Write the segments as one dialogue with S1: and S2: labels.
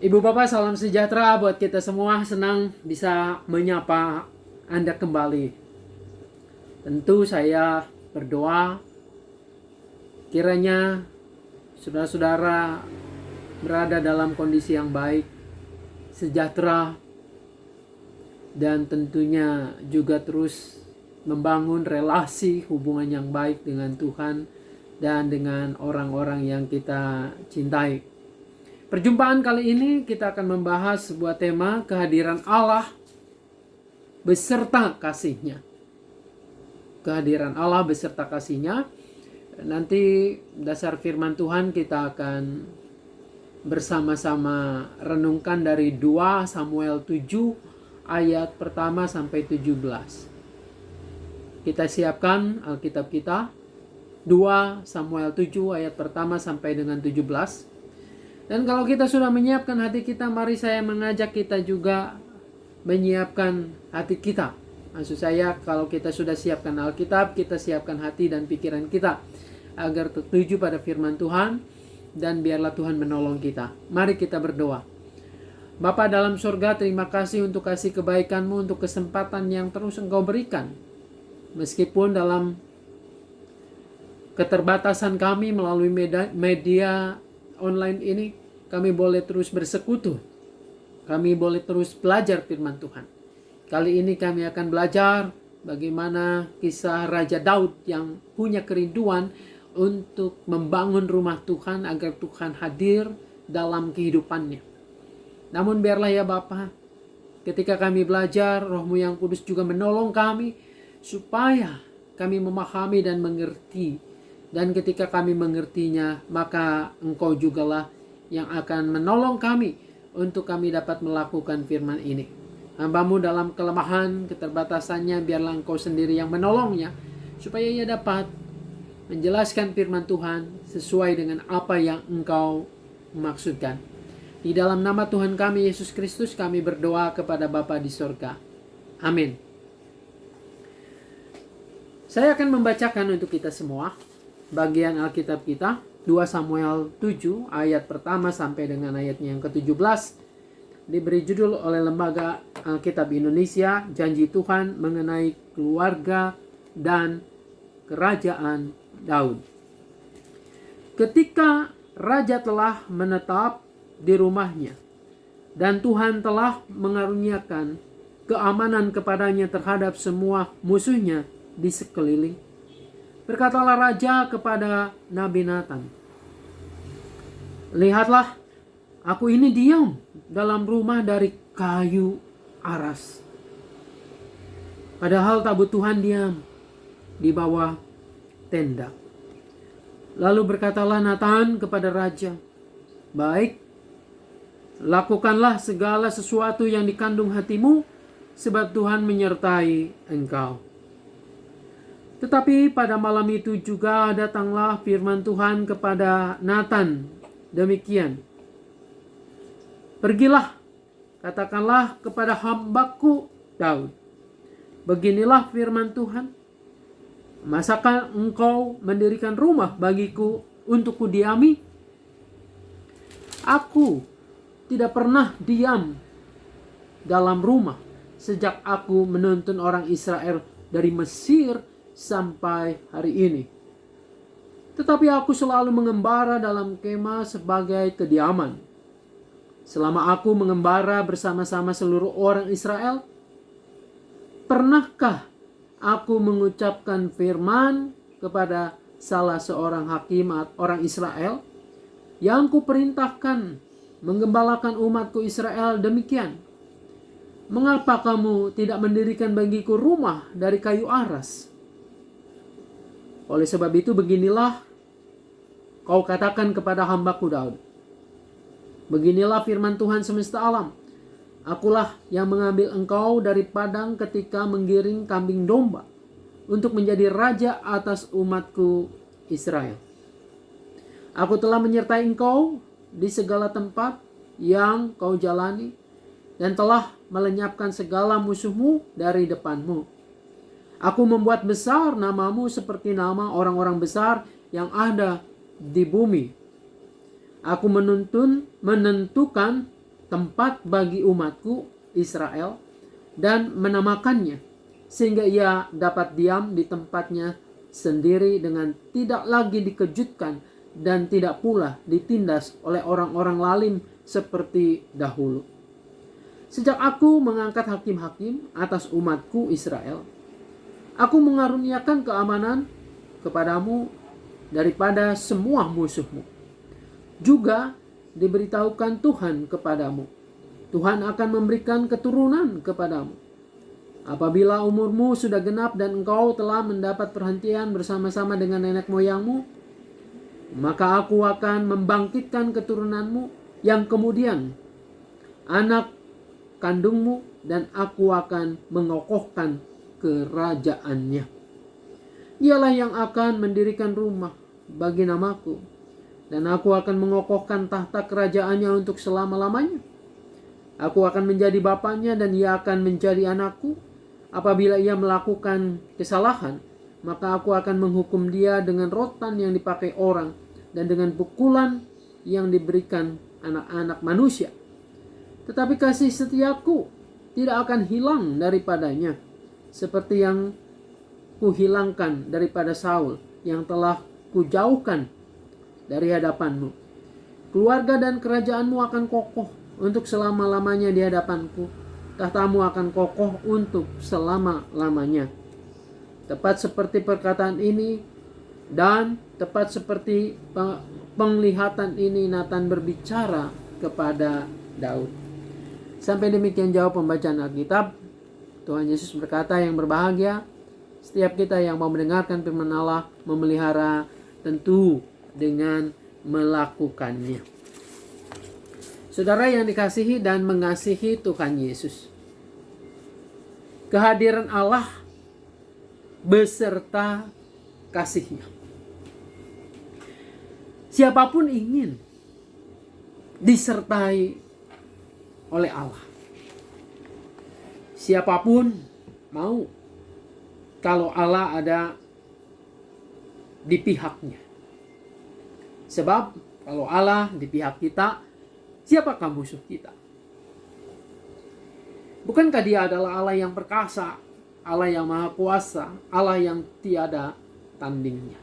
S1: Ibu Bapak, salam sejahtera buat kita semua. Senang bisa menyapa Anda kembali. Tentu saya berdoa kiranya saudara-saudara berada dalam kondisi yang baik, sejahtera, dan tentunya juga terus membangun relasi hubungan yang baik dengan Tuhan dan dengan orang-orang yang kita cintai. Perjumpaan kali ini kita akan membahas sebuah tema kehadiran Allah beserta kasih-Nya. Kehadiran Allah beserta kasih-Nya. Nanti dasar firman Tuhan kita akan bersama-sama renungkan dari 2 Samuel 7 ayat pertama sampai 17. Kita siapkan Alkitab kita. 2 Samuel 7 ayat pertama sampai dengan 17. Dan kalau kita sudah menyiapkan hati kita, mari saya mengajak kita juga menyiapkan hati kita. Maksud saya, kalau kita sudah siapkan Alkitab, kita siapkan hati dan pikiran kita agar tertuju pada firman Tuhan, dan biarlah Tuhan menolong kita. Mari kita berdoa. Bapa dalam surga, terima kasih untuk kasih kebaikan-Mu, untuk kesempatan yang terus Engkau berikan. Meskipun dalam keterbatasan kami melalui media online ini, kami boleh terus bersekutu. Kami boleh terus belajar firman Tuhan. Kali ini kami akan belajar bagaimana kisah Raja Daud yang punya kerinduan untuk membangun rumah Tuhan agar Tuhan hadir dalam kehidupannya. Namun biarlah ya Bapa, ketika kami belajar, Roh-Mu yang kudus juga menolong kami supaya kami memahami dan mengerti. Dan ketika kami mengertinya, maka Engkau jugalah yang akan menolong kami untuk kami dapat melakukan firman ini. Hamba-Mu dalam kelemahan, keterbatasannya, biarlah Engkau sendiri yang menolongnya, supaya ia dapat menjelaskan firman Tuhan sesuai dengan apa yang Engkau maksudkan. Di dalam nama Tuhan kami, Yesus Kristus, kami berdoa kepada Bapa di surga. Amin. Saya akan membacakan untuk kita semua bagian Alkitab kita, 2 Samuel 7 ayat pertama sampai dengan ayatnya yang ke-17. Diberi judul oleh Lembaga Alkitab Indonesia, Janji Tuhan mengenai keluarga dan kerajaan Daud. Ketika raja telah menetap di rumahnya dan Tuhan telah mengaruniakan keamanan kepadanya terhadap semua musuhnya di sekeliling, berkatalah raja kepada Nabi Nathan, "Lihatlah, aku ini diam dalam rumah dari kayu aras. Padahal tabut Tuhan diam di bawah tenda." Lalu berkatalah Nathan kepada raja, "Baik, lakukanlah segala sesuatu yang dikandung hatimu, sebab Tuhan menyertai engkau." Tetapi pada malam itu juga datanglah firman Tuhan kepada Nathan demikian, "Pergilah, katakanlah kepada hambaku Daud, beginilah firman Tuhan, masakan engkau mendirikan rumah bagiku untuk kudiami? Aku tidak pernah diam dalam rumah sejak aku menuntun orang Israel dari Mesir sampai hari ini. Tetapi aku selalu mengembara dalam kemah sebagai kediaman. Selama aku mengembara bersama-sama seluruh orang Israel, pernahkah aku mengucapkan firman kepada salah seorang hakim orang Israel yang kuperintahkan menggembalakan umatku Israel demikian? Mengapa kamu tidak mendirikan bagiku rumah dari kayu aras? Oleh sebab itu beginilah kau katakan kepada hambaku Daud, beginilah firman Tuhan semesta alam, akulah yang mengambil engkau dari padang ketika menggiring kambing domba untuk menjadi raja atas umatku Israel. Aku telah menyertai engkau di segala tempat yang kau jalani dan telah melenyapkan segala musuhmu dari depanmu. Aku membuat besar namamu seperti nama orang-orang besar yang ada di bumi. Aku menentukan tempat bagi umatku Israel dan menamakannya, sehingga ia dapat diam di tempatnya sendiri dengan tidak lagi dikejutkan dan tidak pula ditindas oleh orang-orang lalim seperti dahulu. Sejak aku mengangkat hakim-hakim atas umatku Israel, aku mengaruniakan keamanan kepadamu daripada semua musuhmu. Juga diberitahukan Tuhan kepadamu, Tuhan akan memberikan keturunan kepadamu. Apabila umurmu sudah genap dan engkau telah mendapat perhentian bersama-sama dengan nenek moyangmu, maka aku akan membangkitkan keturunanmu yang kemudian anak kandungmu, dan aku akan mengokohkan kerajaannya. Ialah yang akan mendirikan rumah bagi namaku, dan aku akan mengokohkan tahta kerajaannya untuk selama-lamanya. Aku akan menjadi bapaknya dan ia akan menjadi anakku. Apabila ia melakukan kesalahan, maka aku akan menghukum dia dengan rotan yang dipakai orang dan dengan pukulan yang diberikan anak-anak manusia. Tetapi kasih setiaku tidak akan hilang daripadanya, seperti yang kuhilangkan daripada Saul yang telah kujauhkan dari hadapanmu. Keluarga dan kerajaanmu akan kokoh untuk selama-lamanya di hadapanku. Tahtamu akan kokoh untuk selama-lamanya. Tepat seperti perkataan ini dan tepat seperti penglihatan ini Nathan berbicara kepada Daud. Sampai demikian jauh pembacaan Alkitab. Tuhan Yesus berkata, yang berbahagia setiap kita yang mau mendengarkan firman Allah, memelihara tentu dengan melakukannya. Saudara yang dikasihi dan mengasihi Tuhan Yesus, kehadiran Allah beserta kasih-Nya. Siapapun ingin disertai oleh Allah. Siapapun mau kalau Allah ada di pihaknya. Sebab kalau Allah di pihak kita, siapakah musuh kita? Bukankah Dia adalah Allah yang perkasa, Allah yang maha kuasa, Allah yang tiada tandingnya?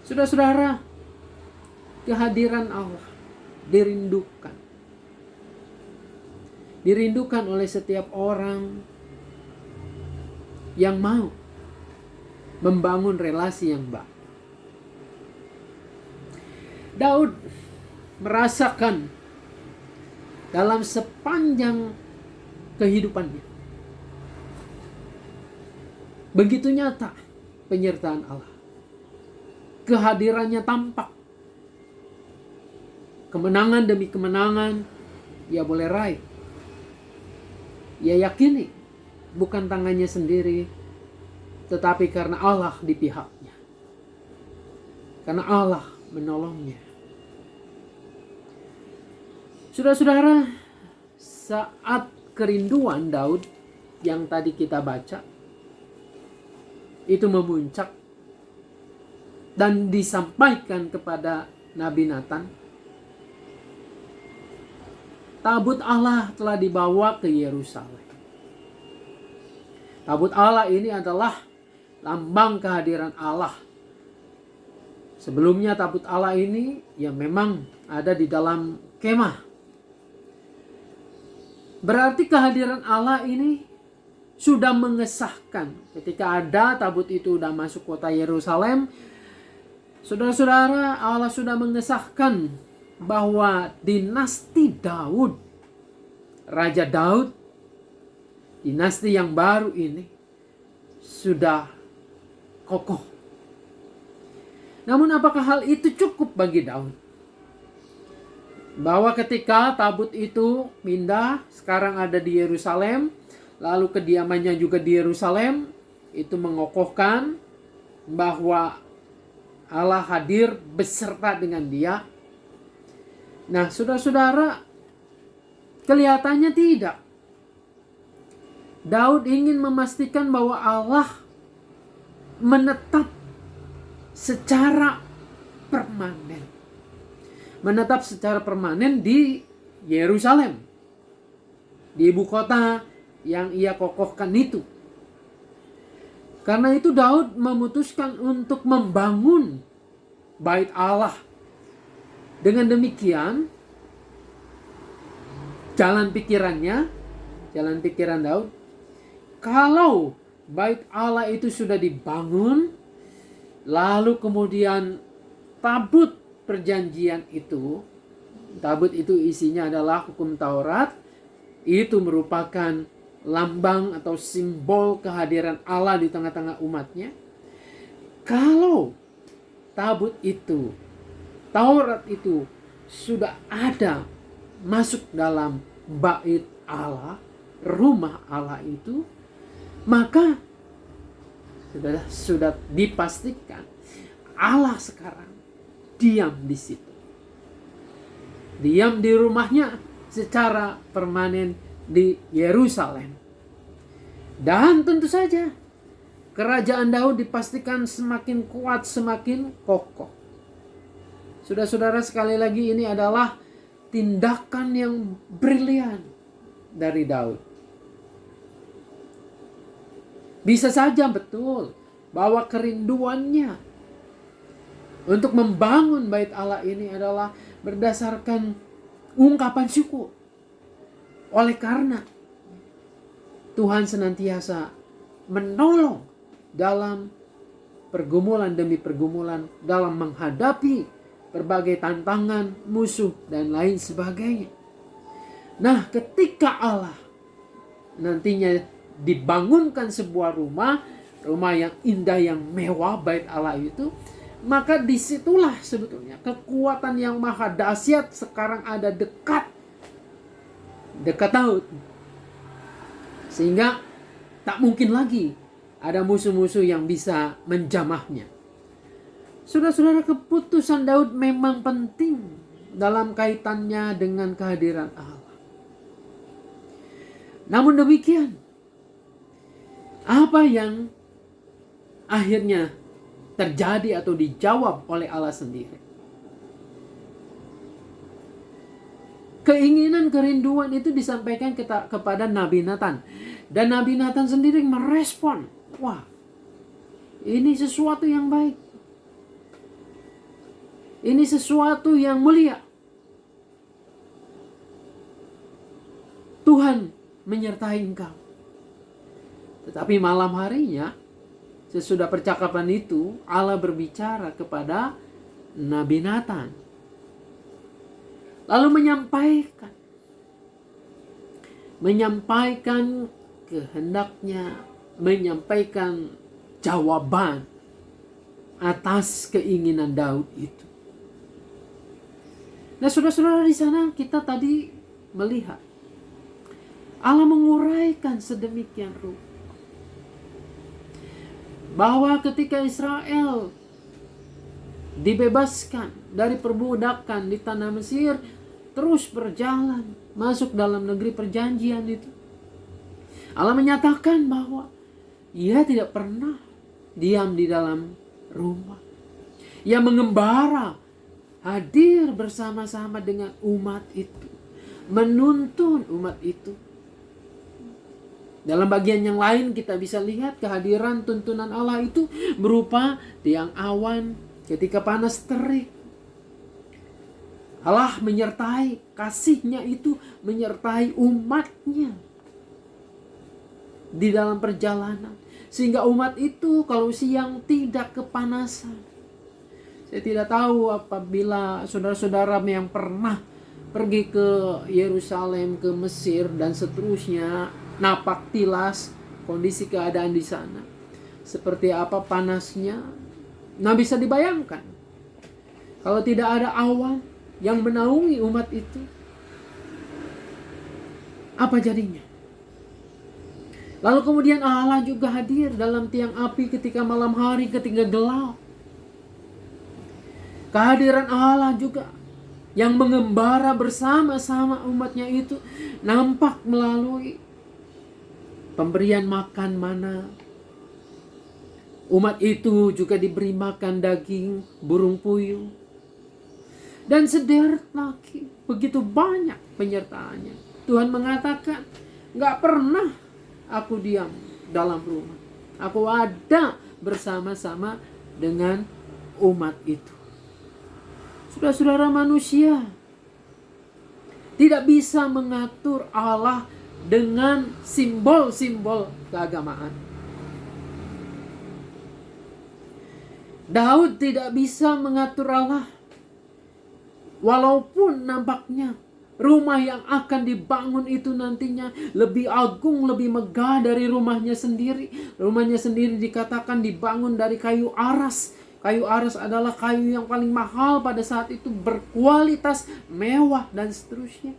S1: Saudara-saudara, kehadiran Allah dirindukan. Dirindukan oleh setiap orang yang mau membangun relasi yang baik. Daud merasakan dalam sepanjang kehidupannya begitu nyata penyertaan Allah. Kehadirannya tampak. Kemenangan demi kemenangan ia boleh raih. Ia yakini bukan tangannya sendiri, tetapi karena Allah di pihaknya. Karena Allah menolongnya. Saudara-saudara, saat kerinduan Daud yang tadi kita baca itu memuncak dan disampaikan kepada Nabi Nathan, tabut Allah telah dibawa ke Yerusalem. Tabut Allah ini adalah lambang kehadiran Allah. Sebelumnya tabut Allah ini ya memang ada di dalam kemah. Berarti kehadiran Allah ini sudah mengesahkan ketika ada tabut itu sudah masuk kota Yerusalem. Saudara-saudara, Allah sudah mengesahkan bahwa dinasti Daud, Raja Daud, dinasti yang baru ini sudah kokoh. Namun apakah hal itu cukup bagi Daud? Bahwa ketika tabut itu pindah, sekarang ada di Yerusalem, lalu kediamannya juga di Yerusalem, itu mengokohkan bahwa Allah hadir beserta dengan dia. Nah, saudara-saudara, kelihatannya tidak. Daud ingin memastikan bahwa Allah menetap secara permanen. menetap secara permanen di Yerusalem, di ibu kota yang ia kokohkan itu. Karena itu Daud memutuskan untuk membangun bait Allah. Dengan demikian, jalan pikiran Daud, kalau bait Allah itu sudah dibangun, lalu kemudian tabut perjanjian itu, tabut itu isinya adalah hukum Taurat, itu merupakan lambang atau simbol kehadiran Allah di tengah-tengah umatnya. Kalau tabut itu, Taurat itu sudah ada masuk dalam bait Allah, rumah Allah itu, maka sudah dipastikan Allah sekarang diam di situ. Diam di rumahnya secara permanen di Yerusalem. Dan tentu saja kerajaan Daud dipastikan semakin kuat, semakin kokoh. Saudara-saudara, sekali lagi ini adalah tindakan yang brilian dari Daud. Bisa saja betul bahwa kerinduannya untuk membangun bait Allah ini adalah berdasarkan ungkapan syukur. Oleh karena Tuhan senantiasa menolong dalam pergumulan demi pergumulan, dalam menghadapi berbagai tantangan, musuh, dan lain sebagainya. Nah, ketika Allah nantinya dibangunkan sebuah rumah yang indah, yang mewah, bait Allah itu, maka disitulah sebetulnya kekuatan yang maha dahsyat sekarang ada dekat Daud. Sehingga tak mungkin lagi ada musuh-musuh yang bisa menjamahnya. Saudara-saudara, keputusan Daud memang penting dalam kaitannya dengan kehadiran Allah. Namun demikian, apa yang akhirnya terjadi atau dijawab oleh Allah sendiri? Keinginan, kerinduan itu disampaikan kepada Nabi Nathan. Dan Nabi Nathan sendiri merespon, wah, ini sesuatu yang baik. Ini sesuatu yang mulia. Tuhan menyertai engkau. Tetapi malam harinya, sesudah percakapan itu, Allah berbicara kepada Nabi Nathan. Lalu menyampaikan kehendaknya, menyampaikan jawaban atas keinginan Daud itu. Nah, saudara-saudara, di sana kita tadi melihat Allah menguraikan sedemikian rupa bahwa ketika Israel dibebaskan dari perbudakan di tanah Mesir, terus berjalan masuk dalam negeri perjanjian itu, Allah menyatakan bahwa Ia tidak pernah diam di dalam rumah. Ia mengembara, hadir bersama-sama dengan umat itu, menuntun umat itu. Dalam bagian yang lain kita bisa lihat kehadiran tuntunan Allah itu berupa tiang awan ketika panas terik. Allah menyertai, kasih-Nya itu menyertai umat-Nya di dalam perjalanan. Sehingga umat itu kalau siang tidak kepanasan. Saya tidak tahu apabila saudara-saudara yang pernah pergi ke Yerusalem, ke Mesir, dan seterusnya, napak tilas kondisi keadaan di sana. Seperti apa panasnya. Nah, bisa dibayangkan. Kalau tidak ada awan yang menaungi umat itu, apa jadinya? Lalu kemudian Allah juga hadir dalam tiang api ketika malam hari, ketika gelap. Kehadiran Allah juga yang mengembara bersama-sama umatnya itu nampak melalui pemberian makan mana. Umat itu juga diberi makan daging burung puyuh. Dan sederet lagi, begitu banyak penyertaannya. Tuhan mengatakan, gak pernah aku diam dalam rumah. Aku ada bersama-sama dengan umat itu. Saudara-saudara, manusia tidak bisa mengatur Allah dengan simbol-simbol keagamaan. Daud tidak bisa mengatur Allah. Walaupun nampaknya rumah yang akan dibangun itu nantinya lebih agung, lebih megah dari rumahnya sendiri. Rumahnya sendiri dikatakan dibangun dari kayu aras. Kayu aras adalah kayu yang paling mahal pada saat itu, berkualitas mewah dan seterusnya.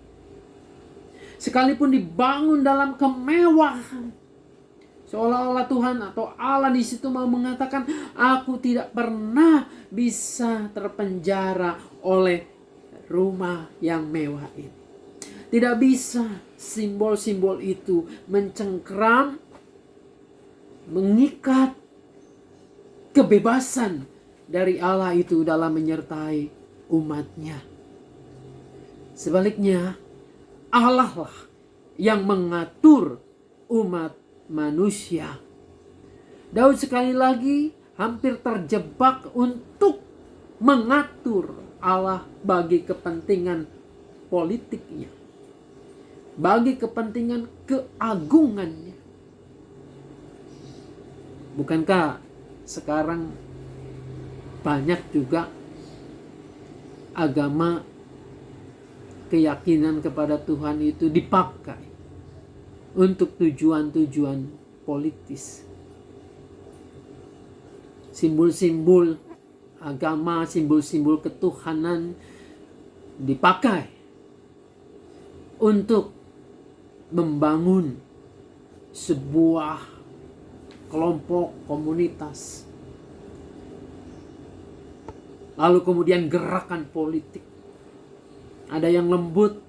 S1: Sekalipun dibangun dalam kemewahan, seolah-olah Tuhan atau Allah di situ mau mengatakan, aku tidak pernah bisa terpenjara oleh rumah yang mewah ini. Tidak bisa simbol-simbol itu mencengkram, mengikat kebebasan dari Allah itu dalam menyertai umatnya. Sebaliknya, Allah lah yang mengatur umat manusia. Daud sekali lagi hampir terjebak untuk mengatur Allah bagi kepentingan politiknya, bagi kepentingan keagungannya. Bukankah sekarang banyak juga agama keyakinan kepada Tuhan itu dipakai untuk tujuan-tujuan politis. Simbol-simbol agama, simbol-simbol ketuhanan dipakai untuk membangun sebuah kelompok komunitas. Lalu kemudian gerakan politik. Ada yang lembut,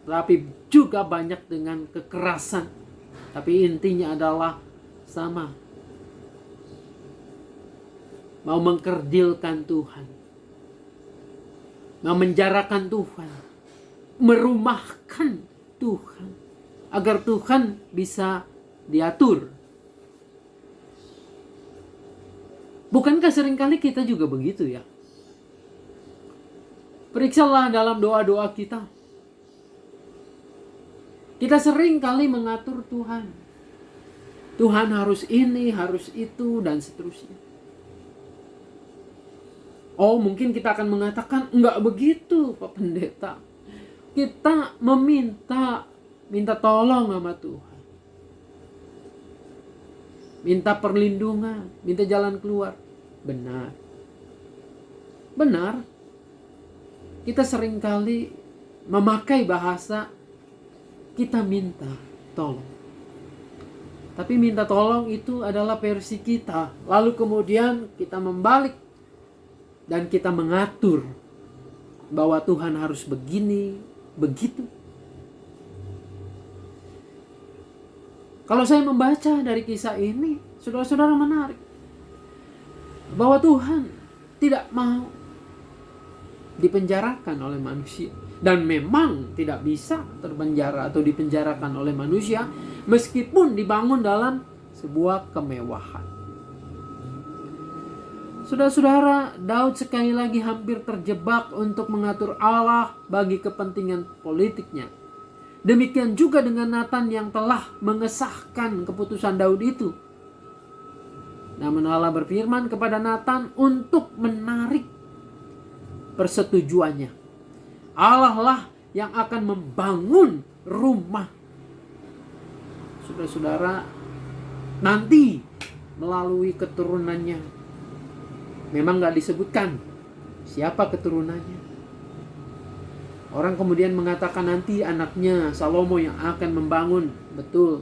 S1: tapi juga banyak dengan kekerasan. Tapi intinya adalah sama. Mau mengkerdilkan Tuhan. Memenjarakan Tuhan. Merumahkan Tuhan. Agar Tuhan bisa diatur. Bukankah seringkali kita juga begitu ya? Periksalah dalam doa-doa kita. Kita sering kali mengatur Tuhan. Tuhan harus ini, harus itu, dan seterusnya. Oh, mungkin kita akan mengatakan, enggak begitu Pak Pendeta. Kita minta tolong sama Tuhan. Minta perlindungan, minta jalan keluar. Benar. Benar. Kita seringkali memakai bahasa kita minta tolong. Tapi minta tolong itu adalah versi kita. Lalu kemudian kita membalik dan kita mengatur bahwa Tuhan harus begini, begitu. Kalau saya membaca dari kisah ini, saudara-saudara, menarik bahwa Tuhan tidak mau dipenjarakan oleh manusia. Dan memang tidak bisa terpenjara atau dipenjarakan oleh manusia meskipun dibangun dalam sebuah kemewahan. Saudara-saudara, Daud sekali lagi hampir terjebak untuk mengatur Allah bagi kepentingan politiknya. Demikian juga dengan Nathan yang telah mengesahkan keputusan Daud itu. Namun Allah berfirman kepada Nathan untuk menarik persetujuannya. Allah lah yang akan membangun rumah. Saudara-saudara, nanti melalui keturunannya. Memang gak disebutkan siapa keturunannya. Orang kemudian mengatakan nanti anaknya Salomo yang akan membangun. Betul.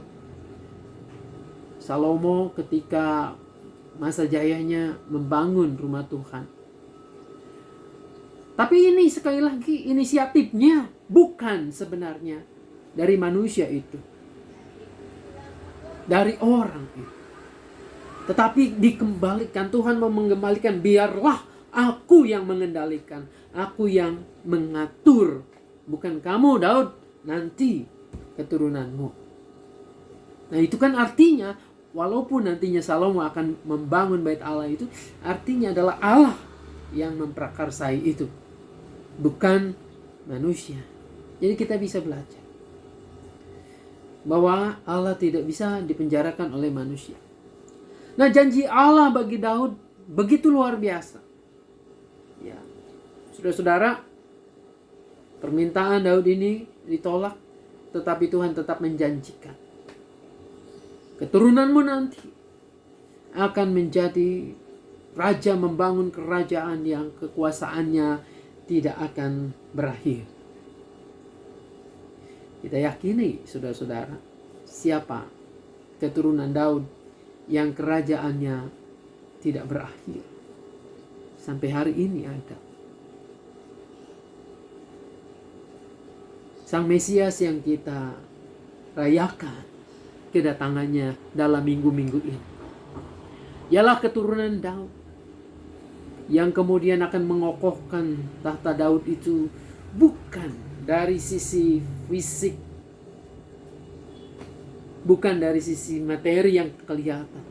S1: Salomo ketika masa jayanya membangun rumah Tuhan. Tapi ini sekali lagi inisiatifnya bukan sebenarnya dari manusia itu. Dari orang itu. Tetapi dikembalikan, Tuhan mau mengembalikan, biarlah Aku yang mengendalikan, aku yang mengatur. Bukan kamu Daud, nanti keturunanmu. Nah itu kan artinya, walaupun nantinya Salomo akan membangun bait Allah itu, artinya adalah Allah yang memprakarsai itu, bukan manusia. Jadi kita bisa belajar bahwa Allah tidak bisa dipenjarakan oleh manusia. Nah janji Allah bagi Daud begitu luar biasa. Ya, saudara-saudara, permintaan Daud ini ditolak, tetapi Tuhan tetap menjanjikan, keturunanmu nanti akan menjadi raja, membangun kerajaan yang kekuasaannya tidak akan berakhir. Kita yakini, saudara-saudara, siapa keturunan Daud yang kerajaannya tidak berakhir. Sampai hari ini ada. Sang Mesias yang kita rayakan kedatangannya dalam minggu-minggu ini, ialah keturunan Daud yang kemudian akan mengokohkan tahta Daud itu, bukan dari sisi fisik, bukan dari sisi materi yang kelihatan,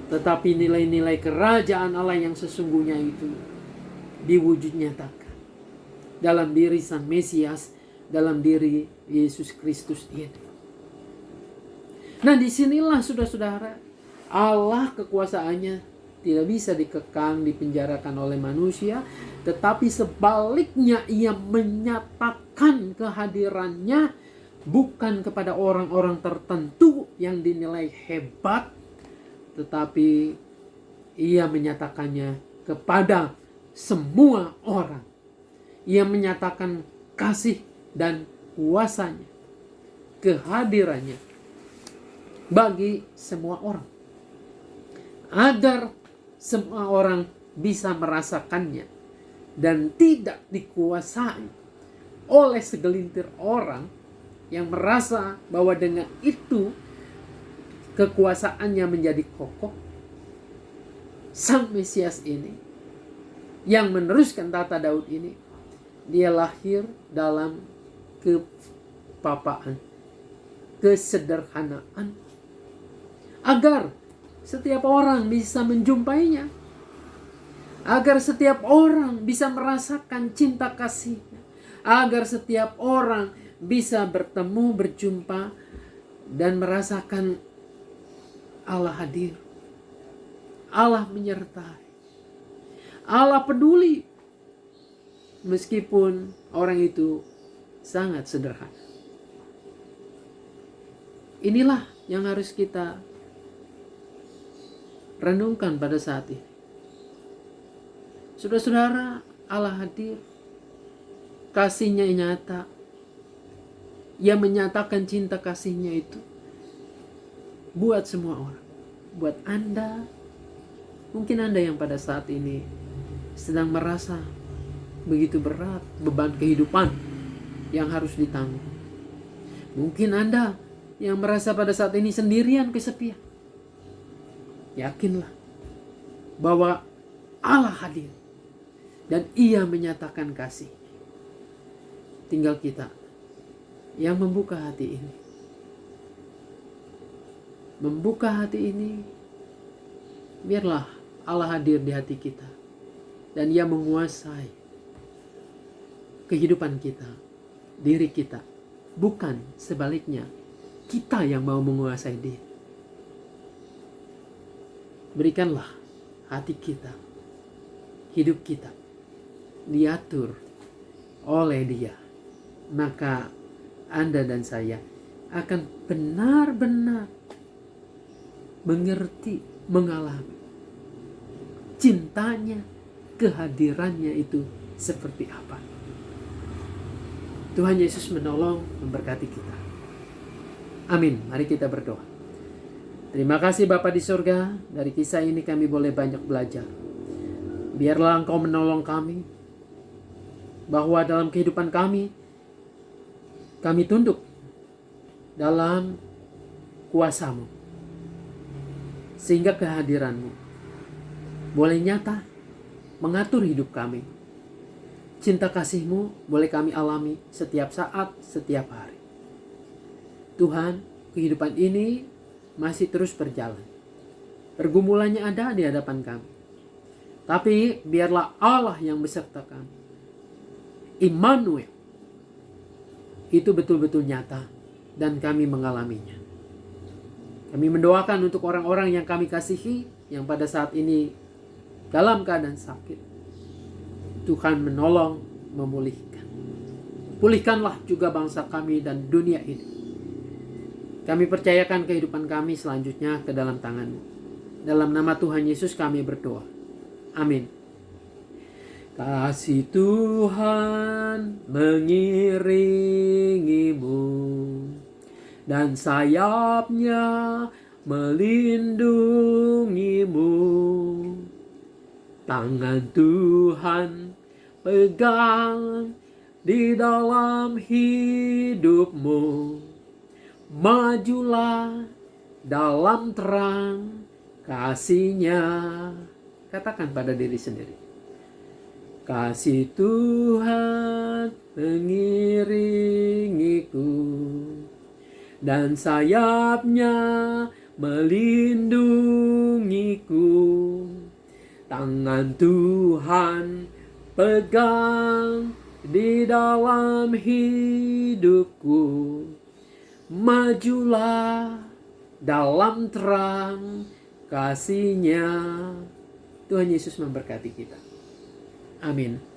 S1: tetapi nilai-nilai kerajaan Allah yang sesungguhnya itu diwujud nyatakan dalam diri Sang Mesias, dalam diri Yesus Kristus ini. Nah disinilah saudara-saudara, Allah kekuasaannya tidak bisa dikekang, dipenjarakan oleh manusia, tetapi sebaliknya ia menyatakan kehadirannya bukan kepada orang-orang tertentu yang dinilai hebat, tetapi ia menyatakannya kepada semua orang. Ia menyatakan kasih dan kuasanya, kehadirannya bagi semua orang, agar semua orang bisa merasakannya dan tidak dikuasai oleh segelintir orang yang merasa bahwa dengan itu kekuasaannya menjadi kokoh. Sang Mesias ini yang meneruskan tata Daud ini, dia lahir dalam kepapaan, kesederhanaan, agar setiap orang bisa menjumpainya, agar setiap orang bisa merasakan cinta kasihnya, agar setiap orang bisa bertemu, berjumpa, dan merasakan Allah hadir, Allah menyertai, Allah peduli, meskipun orang itu sangat sederhana. Inilah yang harus kita renungkan pada saat ini. Saudara-saudara, Allah hadir, kasihnya nyata. Ia menyatakan cinta kasihnya itu buat semua orang. Buat Anda, mungkin Anda yang pada saat ini sedang merasa begitu berat beban kehidupan yang harus ditanggung. Mungkin Anda yang merasa pada saat ini sendirian, kesepian. Yakinlah bahwa Allah hadir dan ia menyatakan kasih. Tinggal kita yang membuka hati ini. Membuka hati ini, biarlah Allah hadir di hati kita dan ia menguasai kehidupan kita, diri kita, bukan sebaliknya kita yang mau menguasai dia. Berikanlah hati kita, hidup kita diatur oleh Dia, maka Anda dan saya akan benar-benar mengerti, mengalami cintanya, kehadirannya itu seperti apa. Tuhan Yesus menolong, memberkati kita. Amin. Mari kita berdoa. Terima kasih Bapa di surga, dari kisah ini kami boleh banyak belajar. Biarlah Engkau menolong kami, bahwa dalam kehidupan kami tunduk dalam kuasa-Mu, sehingga kehadiran-Mu boleh nyata mengatur hidup kami. Cinta kasih-Mu boleh kami alami setiap saat, setiap hari. Tuhan, kehidupan ini masih terus berjalan. Pergumulannya ada di hadapan kami. Tapi biarlah Allah yang beserta kami, Immanuel, itu betul-betul nyata dan kami mengalaminya. Kami mendoakan untuk orang-orang yang kami kasihi, yang pada saat ini dalam keadaan sakit. Tuhan menolong, memulihkan. Pulihkanlah juga bangsa kami dan dunia ini. Kami percayakan kehidupan kami selanjutnya ke dalam tangan-Mu. Dalam nama Tuhan Yesus kami berdoa. Amin. Kasih Tuhan mengiringi-Mu, dan sayap-Nya melindungi-Mu. Tangan Tuhan pegang di dalam hidup-Mu. Majulah dalam terang kasih-Nya. Katakan pada diri sendiri. Kasih Tuhan mengiringiku, dan sayap-Nya melindungiku. Tangan Tuhan pegang di dalam hidupku. Majulah dalam terang kasih-Nya. Tuhan Yesus memberkati kita. Amin.